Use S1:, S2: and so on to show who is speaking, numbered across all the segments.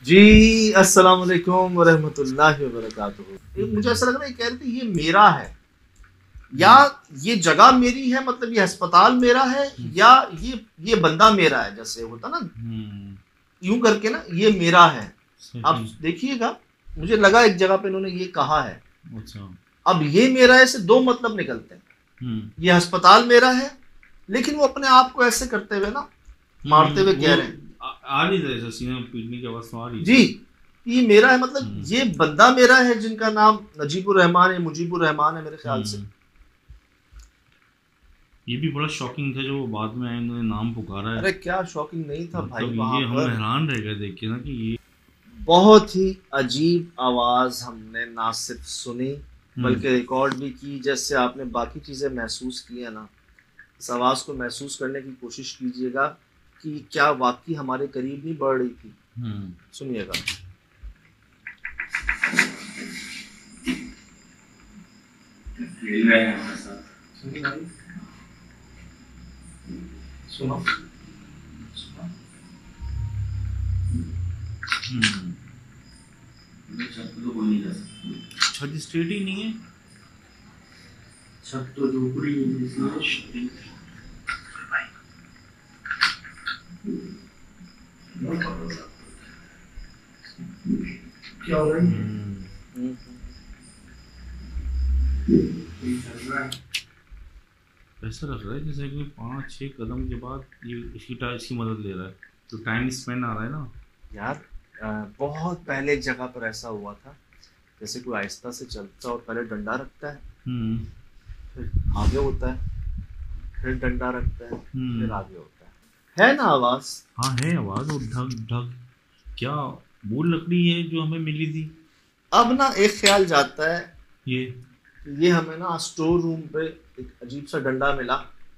S1: जी अस्सलाम वालेकुम वरहमतुल्लाहि वबरकातुहू। मुझे ऐसा लग रहा है कह रहे थे ये मेरा है या ये जगह मेरी है, मतलब ये अस्पताल मेरा है या ये बंदा मेरा है, जैसे होता ना यूं करके ना, ये मेरा है। आप देखिएगा, मुझे लगा एक जगह पे इन्होंने ये कहा है।
S2: अच्छा।
S1: अब ये मेरा है से दो मतलब निकलते हैं। ये अस्पताल मेरा है, लेकिन वो अपने आप को ऐसे करते हुए ना, मारते हुए कह रहे हैं,
S2: आ नहीं रहे सीने में पीटने की आवाज आ रही
S1: जी ये मेरा है, मतलब ये बंदा मेरा है जिनका नाम नजीबुर रहमान है, मुजीबुर रहमान है मेरे ख्याल से।
S2: ये भी बड़ा शॉकिंग था जो बाद में आए, उन्होंने नाम पुकारा है।
S1: अरे क्या शॉकिंग नहीं था भाई,
S2: मतलब
S1: वहां
S2: ये हम हैरान रह गए देख के ना कि ये
S1: बहुत ही अजीब आवाज हमने ना सिर्फ सुनी बल्कि रिकॉर्ड भी की। जैसे आपने बाकी चीजें महसूस की है ना, इस आवाज को महसूस करने की कोशिश कीजिएगा कि क्या वाकई हमारे करीब नहीं बढ़ रही थी। सुनिएगा। सुनो
S2: छत स्ट्रेट ही नहीं है,
S1: छत तो झोपड़ी क्या हो रही है?
S2: ऐसा लग रहा है जैसे कि 5-6 कदम के बाद ये इसकी मदद ले रहा है, तो टाइम स्पेंड आ रहा है ना
S1: यार। बहुत पहले एक जगह पर ऐसा हुआ था, जैसे कोई आहिस्ता से चलता और पहले डंडा रखता है, फिर आगे होता है, फिर डंडा रखता है, फिर आगे होता है ना आवाज?
S2: हाँ है आवाज, और ढक ढक क्या वो लकड़ी है जो हमें मिली थी।
S1: अब ना एक ख्याल जाता है,
S2: ये
S1: हमें ना स्टोर रूम पे एक अजीब सा डंडा मिला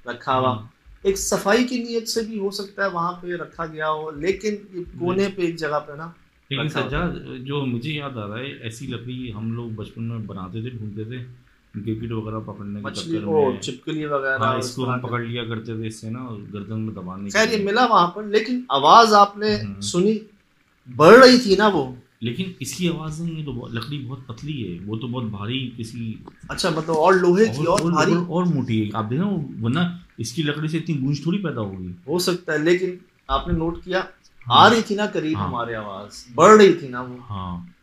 S1: रखा हुआ, एक सफाई की नीयत से भी हो सकता है वहां पे रखा गया हो, लेकिन ये कोने पे एक जगग पे ना।
S2: लेकिन सज्जाद, जो मुझे याद आ रहा है, ऐसी लकड़ी हम लोग बचपन में बनाते थे, ढूंढते थे क्रिकेट वगैरह पकड़ने के चक्कर में,
S1: छिपकली वगैरह।
S2: हाँ, इसको हम पकड़ लिया करते थे, इससे ना गर्दन में दबाने।
S1: खैर ये मिला वहां पर, लेकिन आवाज आपने सुनी, बढ़ रही थी ना वो।
S2: लेकिन इसकी आवाज नहीं है, तो लकड़ी बहुत पतली है, वो तो बहुत भारी किसी,
S1: अच्छा मतलब और लोहे की और भारी
S2: और मोटी है। आप देखना, वरना इसकी लकड़ी से इतनी गूंज थोड़ी पैदा होगी।
S1: हो सकता है, लेकिन आपने नोट किया, आ रही थी ना करीब, हमारे आवाज बढ़ रही थी ना वो।
S2: हाँ,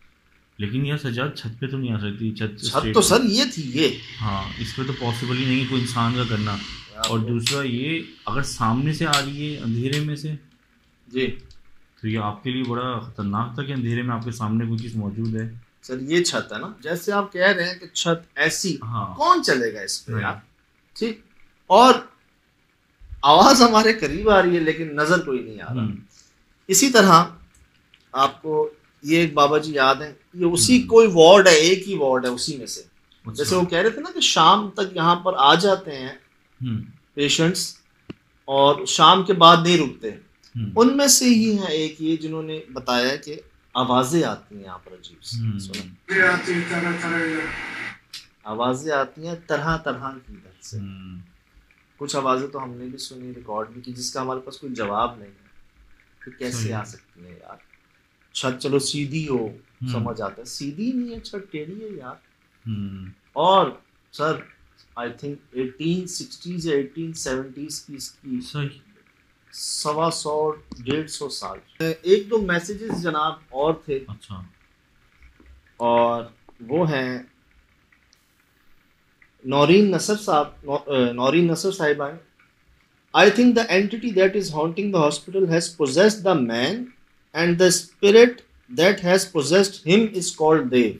S2: लेकिन यार सज्जाद, छत पे तो नहीं आ सकती। छत
S1: तो सर ये थी ये,
S2: हाँ, इस पे तो पॉसिबल ही नहीं है कोई इंसान का करना। और दूसरा ये, अगर सामने से आ रही है अंधेरे में से
S1: जी,
S2: तो ये आपके लिए बड़ा खतरनाक था कि अंधेरे में आपके सामने कोई चीज मौजूद है।
S1: सर ये छत है ना, जैसे आप कह रहे हैं कि छत ऐसी, कौन चलेगा इस पे यार, ठीक। और आवाज हमारे करीब आ रही है लेकिन नजर कोई नहीं आ रहा। इसी तरह आपको ये एक बाबा जी याद है, ये उसी कोई वार्ड है, एक ही वार्ड है उसी में से। जैसे वो कह रहे थे ना कि शाम तक यहाँ पर आ जाते हैं पेशेंट्स और शाम के बाद नहीं रुकते, उनमें से ही है एक ये जिन्होंने बताया कि आवाजें आती हैं यहाँ पर अजीब सी। आवाजें आती हैं तरह तरह की इधर से। कुछ आवाजें तो हमने भी सुनी, रिकॉर्ड भी की, जिसका हमारे पास कोई जवाब नहीं है कि कैसे आ सकती है यार। छत चलो सीधी हो, समझ आता है, सीधी नहीं है छत, टेढ़ी है यार। और सर आई थिंक 1860s या 1870s की इसकी 125-150 साल। एक दो मैसेजेस जनाब और थे।
S2: अच्छा।
S1: और वो हैं नौरीन नसर साहिबा। I think the entity that is haunting the hospital has possessed the man and the spirit that has possessed him is called Dev.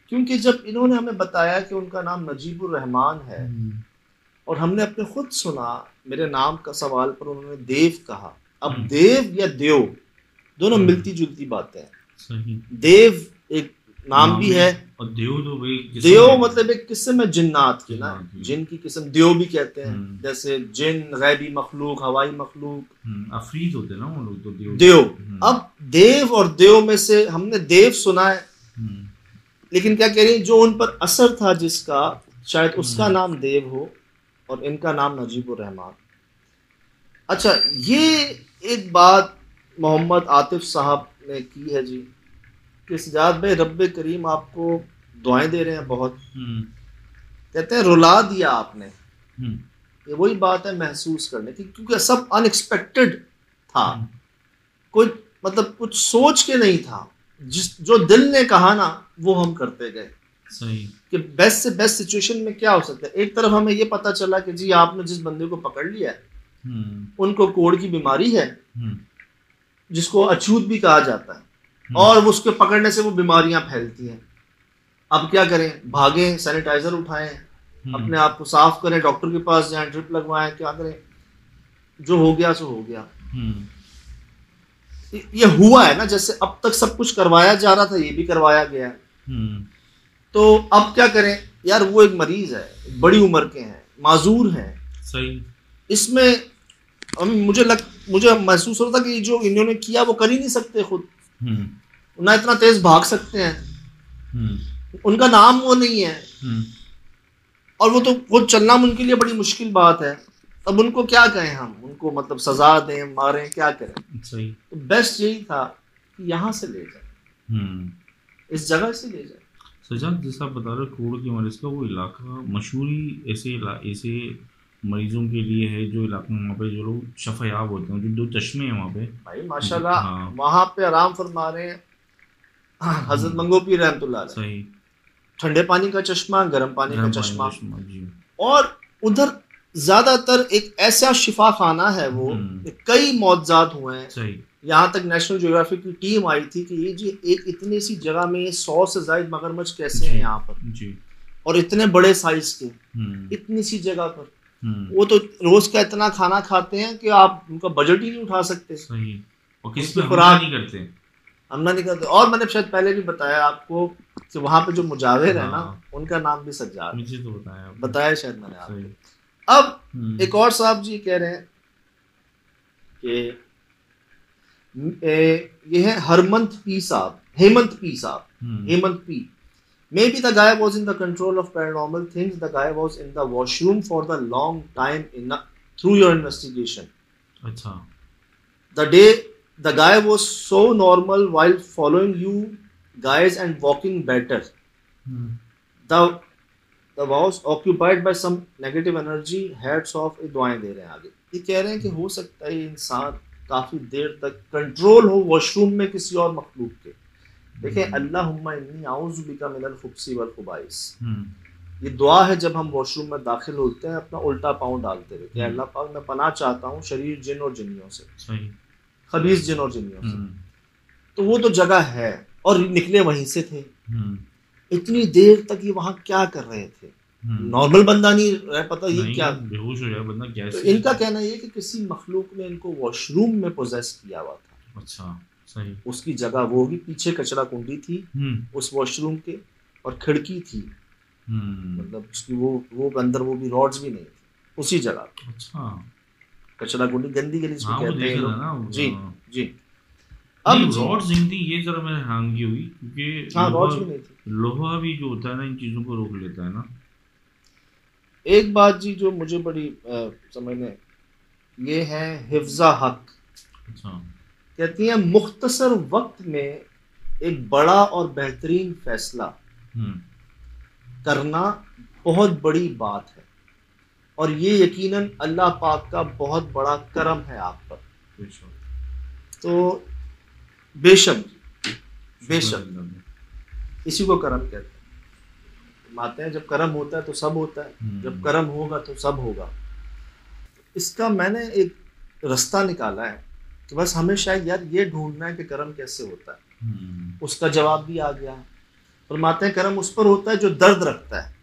S1: क्योंकि जब इन्होंने हमें बताया कि उनका नाम नजीबुर रहमान है और हमने अपने खुद सुना मेरे नाम का सवाल पर उन्होंने देव कहा। अब देव या देव दोनों मिलती जुलती बातें हैं। देव एक नाम भी है
S2: और
S1: देव मतलब एक किस्म है जिन्नात की ना, जिन की किस्म देव भी कहते हैं, जैसे जिन, गैबी मखलूक, हवाई मखलूक,
S2: अफरीद होते हैं ना वो लोग, तो
S1: देव। अब देव और देव में से हमने देव सुना है, लेकिन क्या कह रही है, जो उन पर असर था जिसका, शायद उसका नाम देव हो और इनका नाम नजीबुर रहमान। अच्छा, ये एक बात मोहम्मद आतिफ साहब आपने की है जी कि सजाद भाई रब्बे करीम आपको दुआएं दे रहे हैं बहुत। कहते हैं रुला दिया आपने। ये वही बात है महसूस करने की, क्योंकि सब अनएक्सपेक्टेड था। कोई मतलब कुछ सोच के नहीं था, जो दिल ने कहा ना वो हम करते गए।
S2: सही
S1: कि बेस्ट से बेस्ट सिचुएशन में क्या हो सकता है। एक तरफ हमें ये पता चला कि जी आपने जिस बंदे को पकड़ लिया है उनको कोढ़ की बीमारी है जिसको अछूत भी कहा जाता है, और उसके पकड़ने से वो बीमारियां फैलती हैं। अब क्या करें, भागें, सैनिटाइजर उठाएं, अपने आप को साफ करें, डॉक्टर के पास जाएं, ड्रिप लगवाएं, क्या करें, जो हो गया सो हो गया। ये हुआ है ना, जैसे अब तक सब कुछ करवाया जा रहा था ये भी करवाया गया है। तो अब क्या करें यार, वो एक मरीज है, बड़ी उम्र के हैं, माजूर हैं।
S2: सही।
S1: इसमें मुझे महसूस होता कि जो इन्होंने किया वो कर ही नहीं सकते खुद, ना इतना तेज भाग सकते हैं, उनका नाम वो नहीं है, और वो तो खुद चलना उनके लिए बड़ी मुश्किल बात है। अब उनको क्या कहें हम, उनको मतलब सजा दें, मारें, क्या करें।
S2: सही।
S1: तो बेस्ट यही था कि यहाँ से ले जाए, इस जगह से ले जाए।
S2: सजाद जैसा बता रहे कोढ़ के मरीज का वो इलाका मशहूरी ऐसे मरीजों के लिए है जो इलाके में वहाँ पे जो लोग शफायाब होते हैं, जो 2 चश्मे हैं वहाँ पे
S1: भाई माशाल्लाह। वहाँ पे आराम फरमा रहे हैं हजरत मंगो पीर रहमतुल्लाह अलैह।
S2: सही।
S1: ठंडे पानी का चश्मा, गर्म पानी का चश्मा, और उधर ज्यादातर एक ऐसा शिफा खाना है वो, कई मौजूद हुए हैं।
S2: सही।
S1: यहाँ तक नेशनल ज्योग्राफी की टीम आई थी कि ये जी एक इतनी सी जगह में 100 से ज्यादा मगरमच्छ कैसे हैं यहाँ पर जी, और इतने बड़े साइज के, इतनी सी जगह पर। वो तो रोज का इतना खाना खाते हैं कि आप उनका बजट ही नहीं उठा सकते।
S2: सही। और किसी पे हमला नहीं करते,
S1: हमला नहीं करते। और मैंने शायद पहले भी बताया आपको कि वहाँ पे जो मुजाहिर है ना, उनका नाम भी सज्जाद।
S2: मुझे तो
S1: बताया शायद मैंने आपको। अब एक और साहब जी कह रहे हैं कि ये है हेमंत पी साहब। Hemant P. Maybe the guy was in the control of paranormal things. The guy was in the washroom for the long time through your investigation.
S2: अच्छा.
S1: The day the guy was so normal while following you guys and walking better. The was occupied by some negative energy. Heads off. दुआएं दे रहे हैं आगे। ये कह रहे हैं कि हो सकता है इंसान काफी देर तक कंट्रोल हो वॉशरूम में किसी और मखलूक के। देखें, अल्लाहुम्मा इन्नी आऊज़ु बिका मिनल खुब्सी वल खुबाइस, ये दुआ है जब हम वॉशरूम में दाखिल होते हैं अपना उल्टा पाँव डालते हुए कि अल्लाह पाक मैं पनाह चाहता हूँ शरीर जिन और जिन्नियों से, खबीस जिन और जिन्नियों से। तो वो तो जगह है, और निकले वहीं से थे। इतनी देर तक ये वहाँ क्या कर रहे थे? नॉर्मल बंदा नहीं रह पता ये क्या
S2: बेहोश हो जाए बंदा क्या।
S1: तो इनका कहना ये कि किसी मखलूक ने इनको वॉशरूम में पोजेस किया हुआ था।
S2: अच्छा। सही।
S1: उसकी जगह वो भी पीछे कचरा कुंडी थी उस वॉशरूम के, और खिड़की थी, मतलब उसकी वो अंदर वो भी रॉड्स भी नहीं थी उसी जगह।
S2: अच्छा।
S1: कचरा कुंडी गंदी गली जिसको कहते हैं लोग। जी जी।
S2: अब रॉड्स नहीं थी, ये जरा मैंने हैरानगी हुई क्योंकि
S1: रॉड्स भी नहीं थी।
S2: लोहा भी जो होता है ना इन चीजों को रोक लेता है ना।
S1: एक बात जी जो मुझे बड़ी समझने, ये है हिफ्ज़ा हक।
S2: अच्छा।
S1: कहती हैं मुख्तसर वक्त में एक बड़ा और बेहतरीन फैसला करना बहुत बड़ी बात है, और ये यकीनन अल्लाह पाक का बहुत बड़ा करम है आप पर। तो बेशक इसी को करम कहते हैं। माते हैं जब करम होता है तो सब होता है, जब करम होगा तो सब होगा। इसका मैंने एक रास्ता निकाला है कि बस हमें शायद यार ये ढूंढना है कि करम कैसे होता है। उसका जवाब भी आ गया। फरमाते हैं करम उस पर होता है जो दर्द रखता है,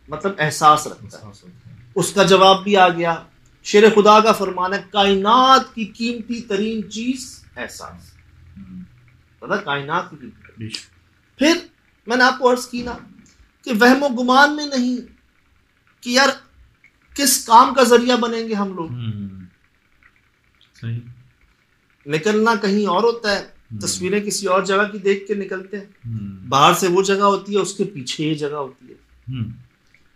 S1: मतलब एहसास रखता है। उसका जवाब भी आ गया। शेर खुदा का फरमान है कायनात की कीमती तरीन चीज एहसास, पता कायनात की। फिर मैंने आपको अर्ज की ना कि वहमो गुमान में नहीं कि यार किस काम का जरिया बनेंगे हम लोग।
S2: सही।
S1: निकलना कहीं और होता है, तस्वीरें किसी और जगह की देख के निकलते हैं। बाहर से वो जगह होती है, उसके पीछे ये जगह होती है।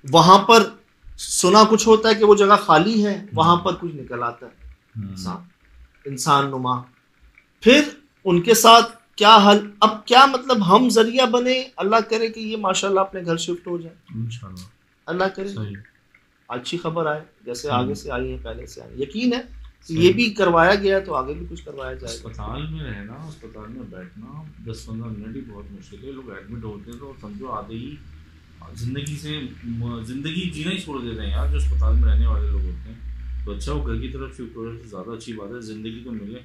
S1: वहां पर सुना कुछ होता है कि वो जगह खाली है, वहां पर कुछ निकल आता है इंसान नुमा। फिर उनके साथ क्या हल, अब क्या मतलब हम जरिया बने, अल्लाह करे कि ये माशाल्लाह अपने घर शिफ्ट हो जाए इंशाल्लाह, अल्लाह करे अच्छी खबर आए, जैसे आगे से आई है पहले से आई, यकीन है कि ये भी करवाया गया तो आगे भी कुछ करवाया जाएगा।
S2: अस्पताल में रहना, अस्पताल में बैठना 10-15 मिनट ही बहुत मुश्किल है, लोग एडमिट होते हैं तो समझो आधे ही जिंदगी जीना ही छोड़ देते हैं यार जो अस्पताल में रहने वाले लोग होते हैं। तो अच्छा वो घर की तरफ शिफ्ट हो जाए ज़्यादा अच्छी बात है, जिंदगी तो मिले।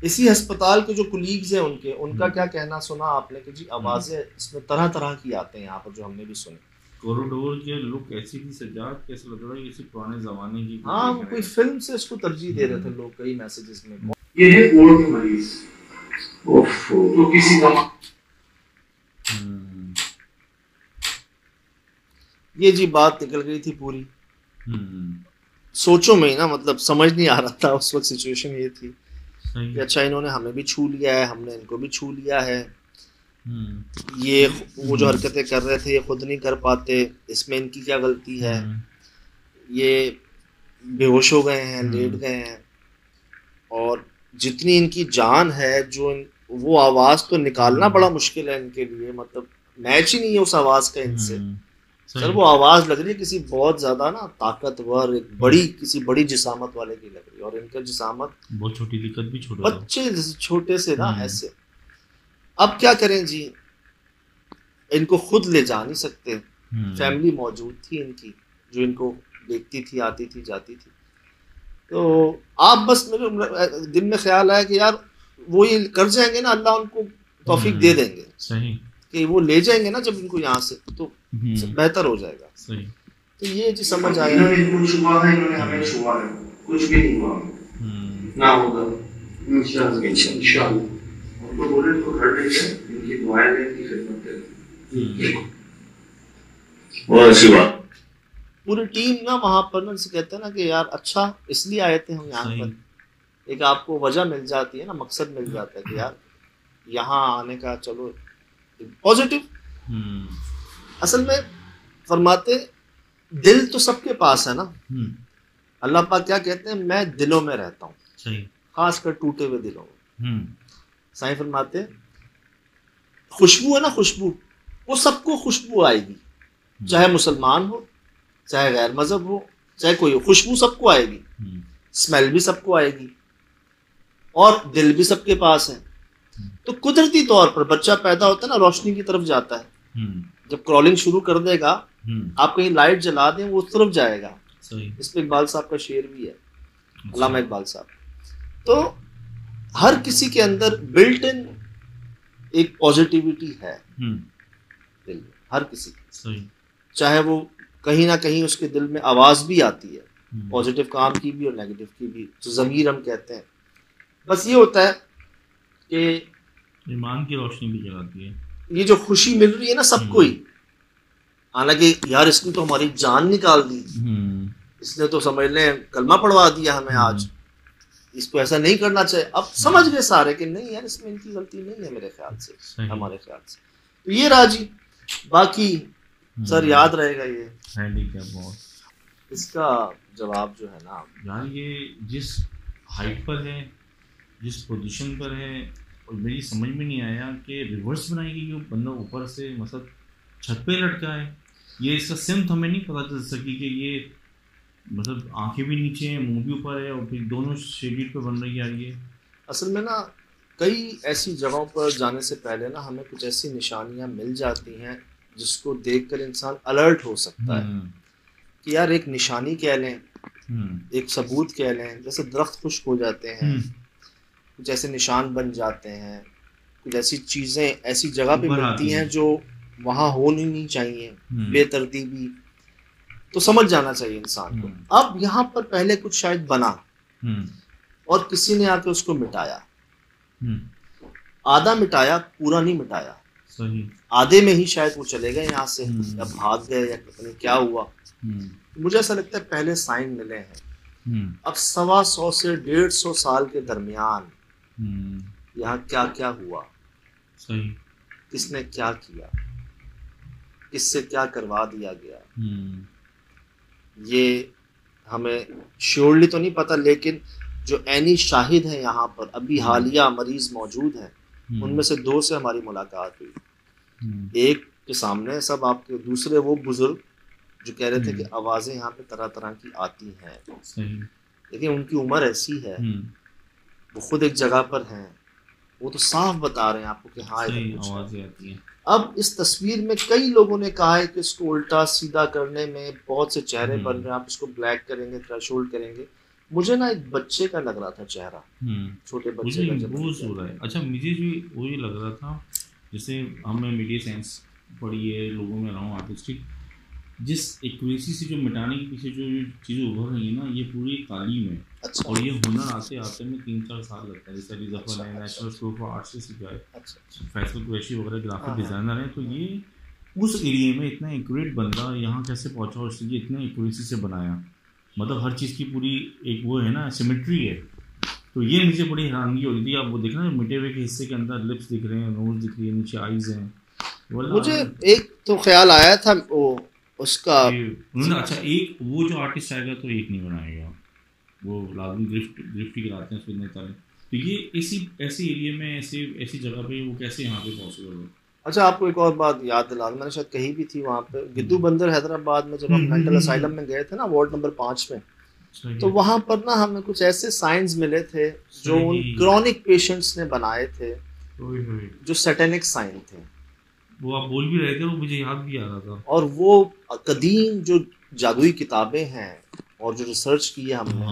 S1: इसी अस्पताल के जो कुलीग्स हैं उनका क्या कहना सुना आपने कि जी आवाज़ें इसमें तरह तरह की आते हैं यहाँ पर, जो हमने भी सुनी।
S2: कॉरिडोर के लुक कैसी थी, सजावट कैसे लग रहा है, किसी पुराने जमाने की।
S1: हाँ, वो कोई फिल्म से इसको तरजीह दे रहे थे लोग कई मैसेजेस में।
S3: ये है कोड़ के मरीज, तो किसी का
S1: ये जी बात निकल गई थी पूरी सोचों में ही ना, मतलब समझ नहीं आ रहा था उस वक्त सिचुएशन ये थी कि अच्छा इन्होंने हमें भी छू लिया है, हमने इनको भी छू लिया है, ये वो जो हरकतें कर रहे थे ये खुद नहीं कर पाते, इसमें इनकी क्या गलती है, ये बेहोश हो गए हैं, लेट गए हैं, और जितनी इनकी जान है जो वो आवाज़ तो निकालना बड़ा मुश्किल है इनके लिए, मतलब मैच ही नहीं है उस आवाज़ का इनसे। सर वो आवाज़ लग रही है किसी बहुत ज़्यादा ना ताकतवर, एक बड़ी किसी बड़ी जिसामत वाले की लग रही है, और इनका जिसामत
S2: बहुत छोटी, दिक्कत भी छोटे
S1: बच्चे छोटे से ना ऐसे। अब क्या करें जी, इनको खुद ले जा नहीं सकते, फैमिली मौजूद थी इनकी जो इनको देखती थी, आती थी, जाती थी। तो आप बस मेरे दिल में ख्याल आया कि यार वो ये कर जाएंगे ना, अल्लाह उनको तौफीक दे देंगे,
S2: सही कि
S1: वो ले जाएंगे ना जब इनको यहाँ से, तो बेहतर हो जाएगा।
S2: सही।
S1: तो ये जी समझ आया,
S3: इन्होंने छुआ है, इन्होंने हमें छुआ है, कुछ भी नहीं हुआ ना होगा इंशाअल्लाह। उनको बोले तो घर ले जाए, इनकी दुआएं लें, इनकी खिदमत करें, बहुत अच्छी बात।
S1: पूरी टीम ना वहाँ पर ना से कहते हैं ना कि यार अच्छा इसलिए आए थे हम यहाँ पर, एक आपको वजह मिल जाती है ना, मकसद मिल जाता है कि यार यहाँ आने का चलो पॉजिटिव। असल में फरमाते दिल तो सबके पास है ना, अल्लाह पाक क्या कहते हैं, मैं दिलों में रहता हूँ, खासकर टूटे हुए दिलों में। साईं फरमाते खुशबू है ना, खुशबू वो सबको खुशबू आएगी, चाहे मुसलमान हो, चाहे गैर मजहब हो, चाहे कोई हो, खुशबू सबको आएगी, स्मेल भी सबको आएगी, और दिल भी सबके पास है। तो कुदरती तौर पर बच्चा पैदा होता है ना, रोशनी की तरफ जाता है, जब क्रॉलिंग शुरू कर देगा, आप कहीं लाइट जला दें वो उस तरफ जाएगा। इस पे इकबाल साहब का शेर भी है, अल्लामा इकबाल साहब। तो हर किसी के अंदर बिल्ट इन एक पॉजिटिविटी है दिल में, हर किसी की, चाहे वो कहीं ना कहीं उसके दिल में आवाज भी आती है पॉजिटिव काम की भी और नेगेटिव की भी, तो ज़मीर हम कहते हैं। बस ये होता है कि
S2: ईमान की रोशनी भी जलाती है,
S1: ये जो खुशी मिल रही है ना सबको ही, हालांकि यार इसने तो हमारी जान निकाल दी, इसने तो समझ लें कलमा पढ़वा दिया हमें आज, इसको ऐसा नहीं करना चाहिए। अब समझ गए सारे कि नहीं यार इसमें इनकी गलती नहीं है मेरे ख्याल से, हमारे ख्याल से। तो ये राजी, बाकी सर याद रहेगा ये
S2: बहुत।
S1: इसका जवाब जो है ना
S2: यार, ये जिस हाइट पर है, जिस पोजीशन पर है, और मेरी समझ में नहीं आया कि रिवर्स बनाई गई, वो बंदा ऊपर से मतलब छत पे लटका है, ये इसका सिम्त हमें नहीं पता चल सकी कि ये मतलब आंखें भी नीचे हैं, मुंह भी ऊपर है, और फिर दोनों शेडिट पे बन रही है। ये
S1: असल में ना कई ऐसी जगहों पर जाने से पहले ना हमें कुछ ऐसी निशानियां मिल जाती हैं जिसको देखकर इंसान अलर्ट हो सकता है कि यार एक निशानी कह लें, एक सबूत कह लें, जैसे दरख्त खुश्क हो जाते हैं, कुछ ऐसे निशान बन जाते हैं, कुछ ऐसी चीज़ें ऐसी जगह पे मिलती हैं जो वहाँ होनी नहीं चाहिए, बेतरतीबी, तो समझ जाना चाहिए इंसान को। अब यहाँ पर पहले कुछ शायद बना और किसी ने आके उसको मिटाया, आधा मिटाया, पूरा नहीं मिटाया, आधे में ही शायद वो चले गए यहाँ से, या भाग गए, या पता नहीं क्या हुआ। मुझे ऐसा लगता है पहले साइन मिले हैं। अब 125 से 150 साल के दरमियान यहाँ क्या क्या हुआ, किसने क्या किया, किससे क्या करवा दिया गया, ये हमें श्योरली तो नहीं पता, लेकिन जो ऐनी शाहिद है यहाँ पर, अभी हालिया मरीज मौजूद हैं, उनमें से 2 से हमारी मुलाकात हुई। एक के सामने सब आपके, दूसरे वो बुजुर्ग जो कह रहे थे कि आवाज़ें यहाँ पे तरह तरह की आती हैं, लेकिन उनकी उम्र ऐसी है, वो खुद एक जगह पर हैं, वो तो साफ बता रहे हैं आपको कि हाँ
S2: आवाज़ें आती हैं।
S1: अब इस तस्वीर में कई लोगों ने कहा है कि इसको उल्टा सीधा करने में बहुत से चेहरे बन रहे हैं, आप इसको ब्लैक करेंगे, थ्रेशोल्ड करेंगे। मुझे ना एक बच्चे का लग रहा था चेहरा, छोटे बच्चे का जब
S2: हो रहा है। अच्छा, मुझे जो वो ये लग रहा था, जैसे हमने मीडिया साइंस पढ़ी है, लोगों में रहा हूँ आर्टिस्टिक, जिस एक्यूरेसी से जो मिटाने के पीछे जो चीज़ें उभर रही है ना, ये पूरी तालीम है।
S1: अच्छा।
S2: और ये हुनर आते आते में 3-4 साल लगता है। जैसे रिजफर है, नेशनल स्कूल फॉर आर्ट्स से सीखा है, फैसल कुरैशी वगैरह ग्राफिक डिज़ाइनर हैं, तो ये उस एरिया में इतना एक्यूरेट बंदा यहाँ कैसे पहुँचा और इसलिए इतने एक्यूरेसी से बनाया, मतलब हर चीज़ की पूरी एक वो है ना, सिमेट्री है। तो ये मुझे बड़ी हैरानगी हो रही थी। आप वो देखना, मिटे हुए के हिस्से के अंदर लिप्स दिख रहे हैं, नोज दिख रही है, नीचे आईज हैं।
S1: मुझे एक तो ख्याल आया था वो उसका
S2: उन्होंने, अच्छा एक वो जो आर्टिस्ट आएगा तो एक नहीं बनाएगा, वो लाजमी गिफ्ट ही कराते हैं उसको इतने ताले। तो ये ऐसी एरिया में ऐसी जगह पे वो कैसे यहाँ पे पॉसिबल हो?
S1: अच्छा, आपको एक और बात याद दिला, मैंने शायद कही भी थी वहाँ पे, गिद्दू बंदर हैदराबाद में जब हम मेंटल असाइलम में गए थे ना, वार्ड नंबर 5 में, तो वहाँ पर ना हमें कुछ ऐसे साइंस मिले थे जो उन क्रॉनिक पेशेंट्स ने बनाए थे, जो सैटेनिक साइन थे।
S2: वो आप बोल भी रहे थे, वो मुझे याद भी आ रहा था।
S1: और वो कदीम जो जादुई किताबें हैं और जो रिसर्च की है हमने,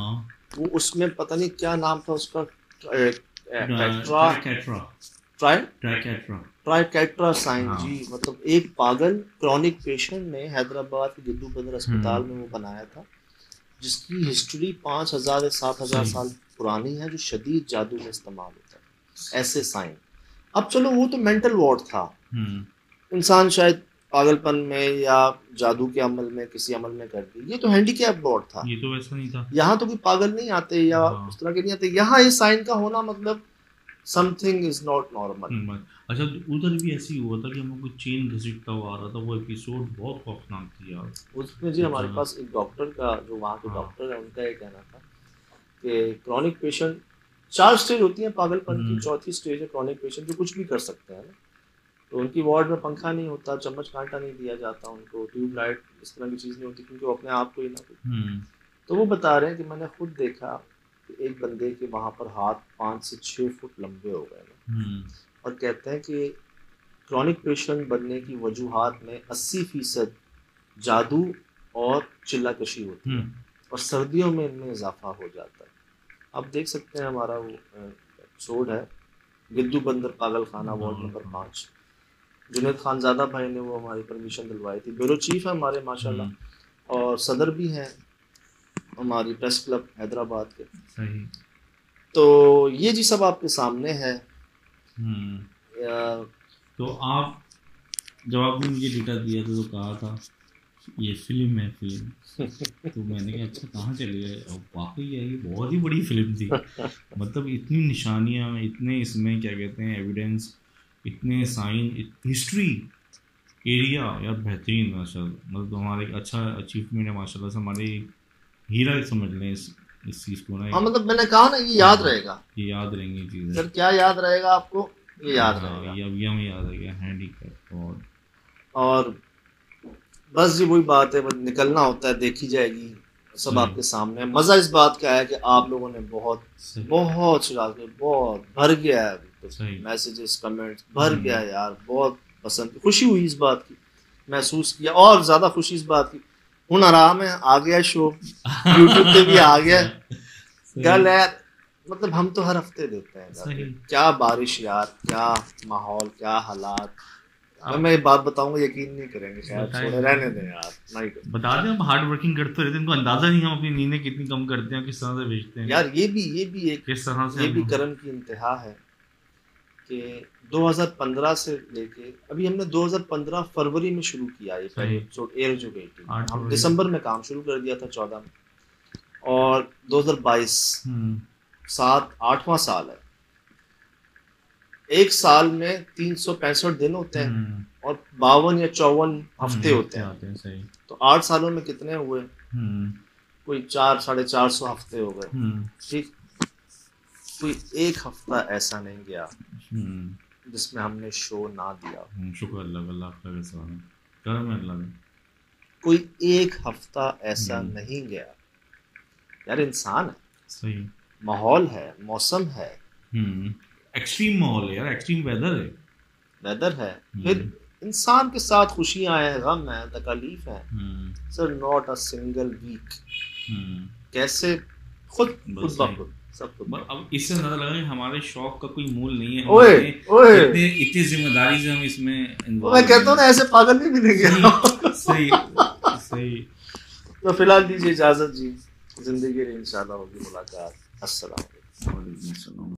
S1: वो उसमें पता नहीं क्या नाम था उसका, ट्राइकेट्रा साइन जी, मतलब एक पागल क्रॉनिक पेशेंट ने हैदराबाद के गिद्दू बंदर अस्पताल में वो बनाया था, जिसकी हिस्ट्री 5000 या 7000 साल पुरानी है, जो शदीद जादू में इस्तेमाल होता है ऐसे साइन। अब चलो वो तो मेंटल वार्ड था, इंसान शायद पागलपन में या जादू के अमल में किसी अमल में कर दी, ये तो हैंडीकैप वार्ड था,
S2: ये तो वैसा नहीं था।
S1: यहाँ तो कोई पागल नहीं आते या उस तरह के नहीं आते, यहाँ ये साइन का होना मतलब समथिंग इज नॉट नॉर्मल।
S2: अच्छा, उधर भी ऐसी हुआ था कि हम लोग चेन घसीटता हुआ आ रहा था, वो एपिसोड बहुत खौफनाक थी यार।
S1: उसमें जी हमारे पास एक डॉक्टर का, जो वहाँ के डॉक्टर है, उनका ये कहना था कि क्रॉनिक पेशेंट 4 स्टेज होती है पागलपन की, चौथी स्टेज है क्रॉनिक पेशेंट, जो कुछ भी कर सकते हैं ना। तो उनकी वार्ड में पंखा नहीं होता, चम्मच कांटा नहीं दिया जाता उनको, ट्यूबलाइट इस तरह की चीज़ नहीं होती, क्योंकि वो अपने आप को ही ना कुछ। तो वो बता रहे हैं कि मैंने खुद देखा कि एक बंदे के वहाँ पर हाथ 5 से 6 फुट लंबे हो गए ना, और कहते हैं कि क्रॉनिक पेशेंट बनने की वजूहात में 80% जादू और चिल्लाकशी होती है, और सर्दियों में इनमें इजाफा हो जाता है। आप देख सकते हैं हमारा वो एपिसोड है गिद्दू बंदर पागल खाना, वार्ड नंबर 5। जुनेद खानजादा भाई ने वो हमारी परमिशन दिलवाई थी, ब्यूरो चीफ है हमारे माशाल्लाह, और सदर भी हैं हमारी प्रेस क्लब हैदराबाद के।
S2: सही।
S1: तो ये जी सब आपके सामने है।
S2: तो आप जब आपने मुझे डेटा दिया था तो कहा था ये फिल्म है फिल्म, तो मैंने कहा अच्छा कहाँ चले गए, वाकई है ये बहुत ही बड़ी फिल्म थी। मतलब इतनी निशानियाँ, इतने इसमें क्या कहते हैं एविडेंस, इतने साइन, हिस्ट्री एरिया यार बेहतरीन माशाल्लाह। मतलब हमारे एक अच्छा अचीवमेंट है माशाल्लाह से, हमारे हीरा समझ लें इस चीज़ को ना।
S1: हाँ, मतलब मैंने कहा ना ये याद रहेगा,
S2: ये याद रहेंगी चीज़ें।
S1: सर क्या याद रहेगा आपको? ये याद रहेगा,
S2: ये अभी हमें याद रहेगा हैंडीकैप।
S1: और बस जी वही बात है, बस निकलना होता है, देखी जाएगी, सब आपके सामने। मज़ा इस बात का है कि आप लोगों ने बहुत भर गया है, मैसेजेस कमेंट्स भर गया यार, बहुत पसंद, खुशी हुई इस बात की, महसूस किया। और ज़्यादा खुशी इस बात की, हुन आराम है, आ गया शो यूट्यूब पे भी आ गया कल यार, मतलब हम तो हर हफ्ते देते हैं। क्या बारिश यार, क्या माहौल, क्या हालात। मैं ये बात बताऊंगा यकीन नहीं करेंगे, शायद रहने दें यार, नहीं
S2: बता दें। हम हार्ड वर्किंग करते रहते हैं, इनको अंदाजा नहीं हम अपनी नींदें कितनी कम करते हैं, किस तरह से बेचते हैं
S1: यार। ये भी एक
S2: किस तरह से,
S1: ये भी करम की इंतहा है कि 2015 से लेके अभी हमने 2015 फरवरी में शुरू किया ये पहले एपिसोड एयर जो गई थी, हम दिसंबर में काम शुरू कर दिया था 14 में, और 2022 8वां साल है। एक साल में 365 दिन होते हैं और 52 या 54 हफ्ते होते हैं।
S2: सही।
S1: तो 8 सालों में कितने हुए? कोई 400-450 हफ्ते हो गए। ठीक, कोई एक हफ्ता ऐसा नहीं गया जिसमें हमने शो ना दिया।
S2: शुक्र अल्लाह का करम है अल्लाह का।
S1: कोई एक हफ्ता ऐसा नहीं गया यार, इंसान है,
S2: सही
S1: माहौल है, मौसम है,
S2: एक्सट्रीम माहौल है यार, एक्सट्रीम
S1: वेदर है, फिर इंसान के साथ खुशियां हैं, गम है, तकलीफ है। Sir not a single week. कैसे खुद सब खुद।
S2: अब इससे नजर लगा कि हमारे शौक का कोई मूल नहीं है।
S1: ओए
S2: इतनी जिम्मेदारी से हम इसमें
S1: मैं कहता हूँ ना, ऐसे पागल भी मिलेंगे।
S2: सही सही।
S1: तो फिलहाल दीजिए इजाजत जी, जिंदगी में इंशाल्लाह होगी मुलाकात। अस्सलाम वालेकुम।